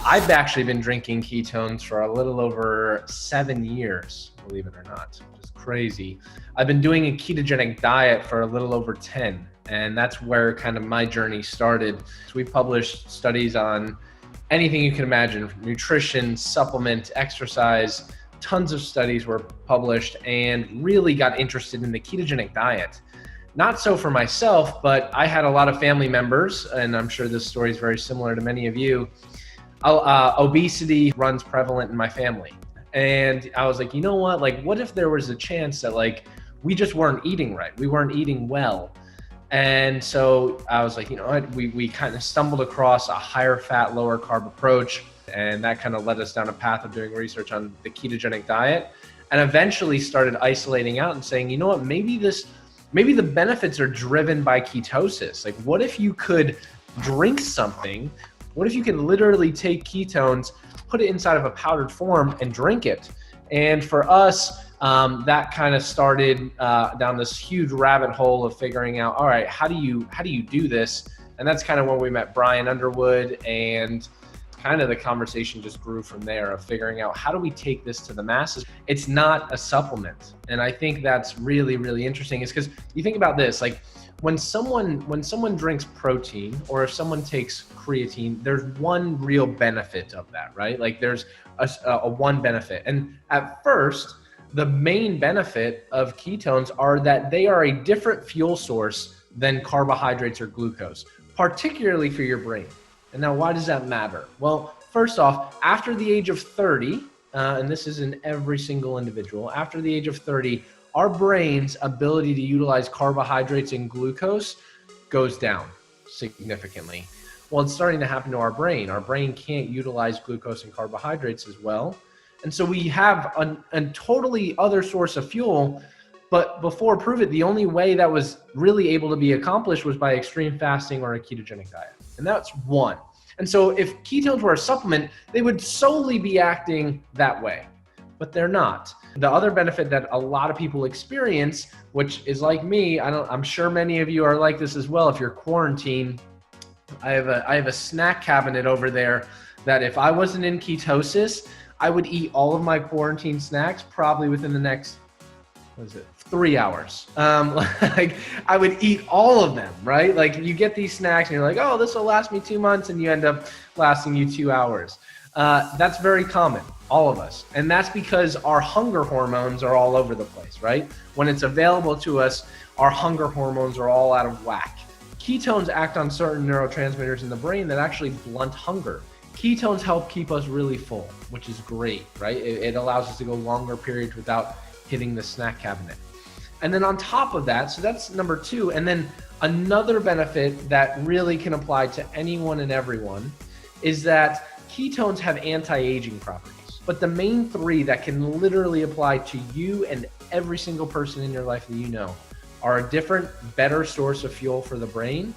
I've actually been drinking ketones for a little over 7 years, believe it or not. Just crazy. I've been doing a ketogenic diet for a little over 10, and that's where kind of my journey started. So we published studies on anything you can imagine, nutrition, supplement, exercise. Tons of studies were published and really got interested in the ketogenic diet. Not so for myself, but I had a lot of family members, and I'm sure this story is very similar to many of you. Obesity runs prevalent in my family. And I was like, you know what? Like, what if there was a chance that like, we just weren't eating right? We weren't eating well. And so I was like, you know what? We kind of stumbled across a higher fat, lower carb approach. And that kind of led us down a path of doing research on the ketogenic diet, and eventually started isolating out and saying, you know what? Maybe the benefits are driven by ketosis. Like, what if you could drink something? What if you could literally take ketones, put it inside of a powdered form and drink it? And for us, that kind of started down this huge rabbit hole of figuring out, all right, how do you do this? And that's kind of when we met Brian Underwood, and kind of the conversation just grew from there of figuring out, how do we take this to the masses? It's not a supplement. And I think that's really, really interesting, is because you think about this, like when someone drinks protein, or if someone takes creatine, there's one real benefit of that, right? Like there's a one benefit. And at first, the main benefit of ketones are that they are a different fuel source than carbohydrates or glucose, particularly for your brain. And now, why does that matter? Well, first off, after the age of 30, and this is in every single individual, after the age of 30, our brain's ability to utilize carbohydrates and glucose goes down significantly. Well, it's starting to happen to our brain. Our brain can't utilize glucose and carbohydrates as well. And so we have a totally other source of fuel. But before Prove It, the only way that was really able to be accomplished was by extreme fasting or a ketogenic diet. And that's one. And so if ketones were a supplement, they would solely be acting that way, but they're not. The other benefit that a lot of people experience, which is like me, I'm sure many of you are like this as well. If you're quarantined, I have a snack cabinet over there that if I wasn't in ketosis, I would eat all of my quarantine snacks probably within the next 3 hours. Like I would eat all of them, right? Like you get these snacks and you're like, oh, this will last me 2 months, and you end up lasting you 2 hours. That's very common, all of us. And that's because our hunger hormones are all over the place, right? When it's available to us, our hunger hormones are all out of whack. Ketones act on certain neurotransmitters in the brain that actually blunt hunger. Ketones help keep us really full, which is great, right? It allows us to go longer periods without hitting the snack cabinet. And then on top of that, so that's number two. And then another benefit that really can apply to anyone and everyone is that ketones have anti-aging properties. But the main three that can literally apply to you and every single person in your life that you know are a different, better source of fuel for the brain.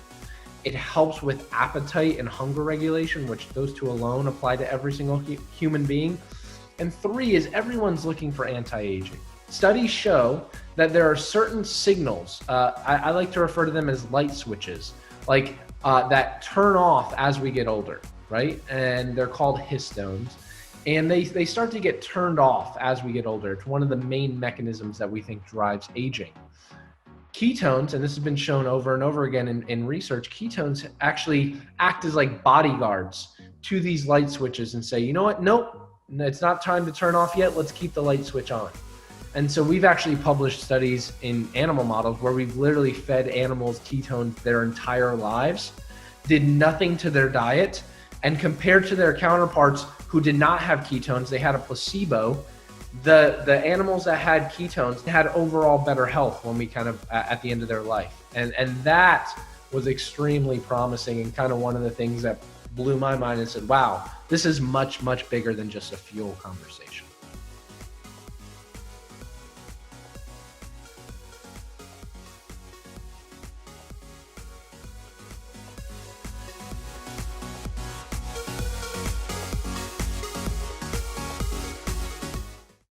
It helps with appetite and hunger regulation, which those two alone apply to every single human being. And three is everyone's looking for anti-aging. Studies show that there are certain signals, I like to refer to them as light switches, like that turn off as we get older, right? And they're called histones. And they start to get turned off as we get older. It's one of the main mechanisms that we think drives aging. Ketones, and this has been shown over and over again in research, ketones actually act as like bodyguards to these light switches and say, you know what, nope, it's not time to turn off yet, let's keep the light switch on. And so we've actually published studies in animal models where we've literally fed animals ketones their entire lives, did nothing to their diet, and compared to their counterparts who did not have ketones, they had a placebo. The animals that had ketones had overall better health when we kind of at the end of their life. And that was extremely promising, and kind of one of the things that blew my mind and said, wow, this is much, much bigger than just a fuel conversation.